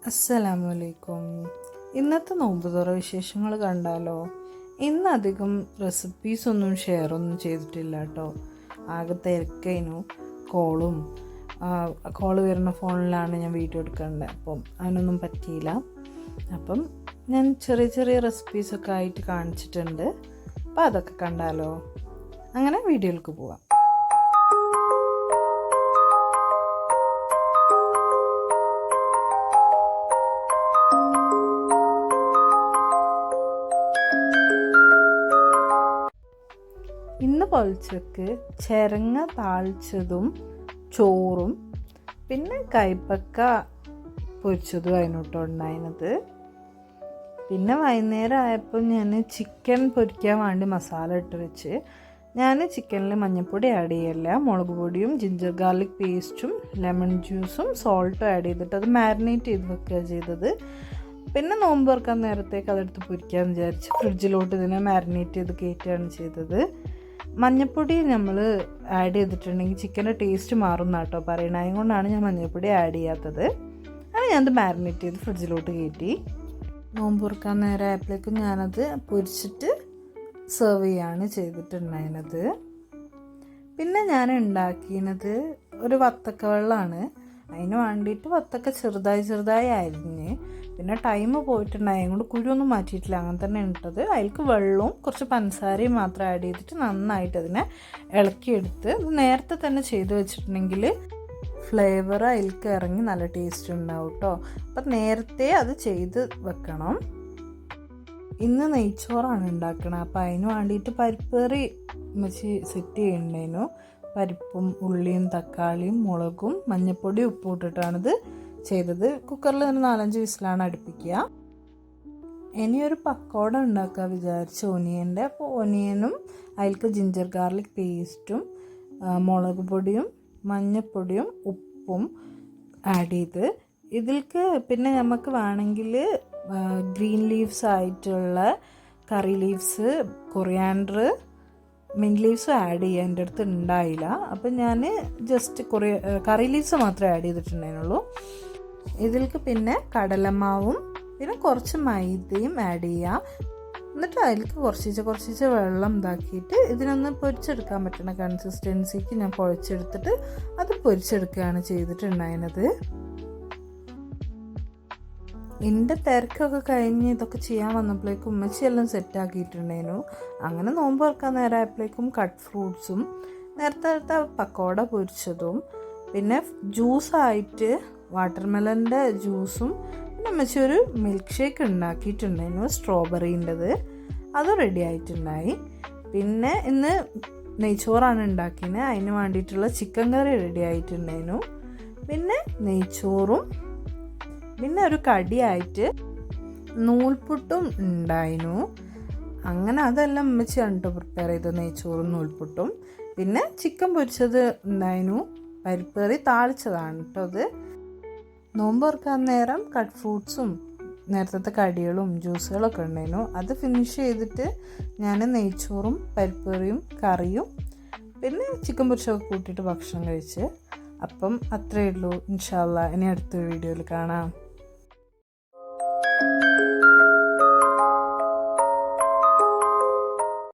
അസ്സലാമലൈക്കും. ഇന്നത്തെ നോമ്പ് തുറ വിശേഷങ്ങൾ കണ്ടാലോ? ഇന്നധികം റെസിപ്പീസൊന്നും ഷെയറൊന്നും ചെയ്തിട്ടില്ല കേട്ടോ. ആകെ തിരക്കേനു. കോള് വരുന്ന ഫോണിലാണ് ഞാൻ വീഡിയോ എടുക്കേണ്ടത്. അപ്പം അതിനൊന്നും പറ്റിയില്ല. അപ്പം ഞാൻ ചെറിയ ചെറിയ റെസിപ്പീസൊക്കെ ആയിട്ട് കാണിച്ചിട്ടുണ്ട്. അപ്പം അതൊക്കെ കണ്ടാലോ? അങ്ങനെ വീഡിയോയിലേക്ക് പോവാം. ഇന്ന് പൊലച്ചക്ക് ചിരങ്ങ താളിച്ചതും ചോറും പിന്നെ കൈപ്പക്ക പൊരിച്ചതും അതിനോട്ടോ ഉണ്ടായിരുന്നത്. പിന്നെ വൈകുന്നേരം ആയപ്പോൾ ഞാൻ ചിക്കൻ പൊരിക്കാൻ വേണ്ടി മസാല ഇട്ട് വെച്ച് ഞാൻ ചിക്കനിൽ മഞ്ഞൾപ്പൊടി ആഡ് ചെയ്യല്ല, മുളക് പൊടിയും ജിഞ്ചർ ഗാർലിക് പേസ്റ്റും ലെമൺ ജ്യൂസും സോൾട്ടും ആഡ് ചെയ്തിട്ട് അത് മാരിനേറ്റ് ചെയ്ത് വെക്കുക ചെയ്തത്. പിന്നെ നോമ്പ് തുറക്കാൻ നേരത്തേക്ക് അതെടുത്ത് പൊരിക്കാമെന്ന് വിചാരിച്ച് ഫ്രിഡ്ജിലോട്ട് ഇതിനെ മാരിനേറ്റ് ചെയ്ത് കയറ്റുകയാണ് ചെയ്തത്. മഞ്ഞൾപ്പൊടി നമ്മൾ ആഡ് ചെയ്തിട്ടുണ്ടെങ്കിൽ ചിക്കൻ്റെ ടേസ്റ്റ് മാറുന്ന കേട്ടോ പറയണത്. അതുകൊണ്ടാണ് ഞാൻ മഞ്ഞൾപ്പൊടി ആഡ് ചെയ്യാത്തത്. അങ്ങനെ ഞാനത് മാരിനേറ്റ് ചെയ്ത് ഫ്രിഡ്ജിലോട്ട് കയറ്റി. നോമ്പ് തുറക്കാൻ നേരം ആയപ്പോഴേക്കും ഞാനത് പൊരിച്ചിട്ട് സെർവ് ചെയ്യാണ് ചെയ്തിട്ടുണ്ടായിരുന്നത്. പിന്നെ ഞാൻ ഉണ്ടാക്കിയത് ഒരു വത്തക്ക വെള്ളമാണ്. അതിന് വേണ്ടിയിട്ട് വത്തക്ക ചെറുതായി അരിഞ്ഞ്, പിന്നെ ടൈം പോയിട്ടുണ്ടായി കൊണ്ട് കുരുവൊന്നും മാറ്റിയിട്ടില്ല, അങ്ങനെ തന്നെ ഇട്ടത്. അതിലേക്ക് വെള്ളവും കുറച്ച് പഞ്ചസാരയും മാത്രം ആഡ് ചെയ്തിട്ട് നന്നായിട്ട് അതിനെ ഇളക്കിയെടുത്ത് നേരത്തെ തന്നെ ചെയ്ത് വെച്ചിട്ടുണ്ടെങ്കിൽ ഫ്ലേവർ അതിലേക്ക് ഇറങ്ങി നല്ല ടേസ്റ്റ് ഉണ്ടാവും കേട്ടോ. അപ്പം നേരത്തെ അത് ചെയ്ത് വെക്കണം. ഇന്ന് നെയ്ച്ചോറാണ് ഉണ്ടാക്കണത്. അപ്പം അതിന് വേണ്ടിയിട്ട് പരിപ്പ് കറി വെച്ച് സെറ്റ് ചെയ്യണ്ടായിരുന്നു. പരിപ്പും ഉള്ളിയും തക്കാളിയും മുളകും മഞ്ഞൾപ്പൊടി ഉപ്പും ഇട്ടിട്ടാണിത് ചെയ്തത്. കുക്കറിൽ ഒരു 4-5 വിസിലാണ് അടുപ്പിക്കുക. ഇനിയൊരു പക്കോട ഉണ്ടാക്കുക വിചാരിച്ചു ഒനിയൻ്റെ. അപ്പോൾ ഒനിയനും അതിലേക്ക് ജിഞ്ചർ ഗാർലിക് പേസ്റ്റും മുളക് പൊടിയും മഞ്ഞൾപ്പൊടിയും ഉപ്പും ആഡ് ചെയ്ത് ഇതിലേക്ക് പിന്നെ നമുക്ക് വേണമെങ്കിൽ ഗ്രീൻ ലീവ്സ് ആയിട്ടുള്ള കറി ലീവ്സ്, കൊറിയാൻഡർ, മിൻറ്റ് ലീവ്സും ആഡ് ചെയ്യാൻ എൻ്റെ അടുത്ത് ഉണ്ടായില്ല. അപ്പം ഞാൻ ജസ്റ്റ് കറി ലീവ്സ് മാത്രമേ ആഡ് ചെയ്തിട്ടുണ്ടായിരുന്നുള്ളൂ. ഇതിലേക്ക് പിന്നെ കടലമാവും പിന്നെ കുറച്ച് മൈദയും ആഡ് ചെയ്യുക. എന്നിട്ട് അതിലേക്ക് കുറച്ച് വെള്ളം ഇതാക്കിയിട്ട് ഇതിനൊന്ന് പൊരിച്ചെടുക്കാൻ പറ്റുന്ന കൺസിസ്റ്റൻസിക്ക് ഞാൻ കുഴച്ചെടുത്തിട്ട് അത് പൊരിച്ചെടുക്കുകയാണ് ചെയ്തിട്ടുണ്ടായിരുന്നത്. എൻ്റെ തിരക്കൊക്കെ കഴിഞ്ഞ് ഇതൊക്കെ ചെയ്യാൻ വന്നപ്പോഴേക്കും ഉമ്മച്ചിയെല്ലാം സെറ്റാക്കിയിട്ടുണ്ടായിരുന്നു. അങ്ങനെ നോമ്പ് തുറക്കാൻ നേരമായപ്പോഴേക്കും കട്ട് ഫ്രൂട്ട്സും നേരത്തെ പക്കോട പൊരിച്ചതും പിന്നെ ജ്യൂസായിട്ട് വാട്ടർമെലൻ്റെ ജ്യൂസും പിന്നെ ഉമ്മച്ചി ഒരു മിൽക്ക് ഷേക്ക് ഉണ്ടാക്കിയിട്ടുണ്ടായിരുന്നു സ്ട്രോബെറീൻ്റെത്. അത് റെഡി ആയിട്ടുണ്ടായി. പിന്നെ ഇന്ന് നെയ്ച്ചോറാണ് ഉണ്ടാക്കിയത്. അതിന് വേണ്ടിയിട്ടുള്ള ചിക്കൻ കറി റെഡി ആയിട്ടുണ്ടായിരുന്നു. പിന്നെ നെയ്ച്ചോറും പിന്നെ ഒരു കടിയായിട്ട് നൂൽപുട്ടും ഉണ്ടായിരുന്നു. അങ്ങനെ അതെല്ലാം ഉമ്മച്ചിയാണ് കേട്ടോ പ്രിപ്പയർ ചെയ്തത്, നെയ്ച്ചോറും നൂൽപുട്ടും. പിന്നെ ചിക്കൻ പൊരിച്ചത് ഉണ്ടായിരുന്നു. പരിപ്പ് കറി താളിച്ചതാണ് കേട്ടോ അത്. നോമ്പ് തുറക്കാൻ നേരം കട്ട് ഫ്രൂട്ട്സും നേരത്തെ കടികളും ജ്യൂസുകളൊക്കെ ഉണ്ടായിരുന്നു. അത് ഫിനിഷ് ചെയ്തിട്ട് ഞാൻ നെയ്ച്ചോറും പരിപ്പ് കറിയും പിന്നെ ചിക്കൻ പൊരിച്ചൊക്കെ കൂട്ടിയിട്ട് ഭക്ഷണം കഴിച്ച്. അപ്പം അത്രയേ ഉള്ളൂ. ഇൻഷാ അല്ലാഹ് ഇനി അടുത്ത വീഡിയോയിൽ കാണാം.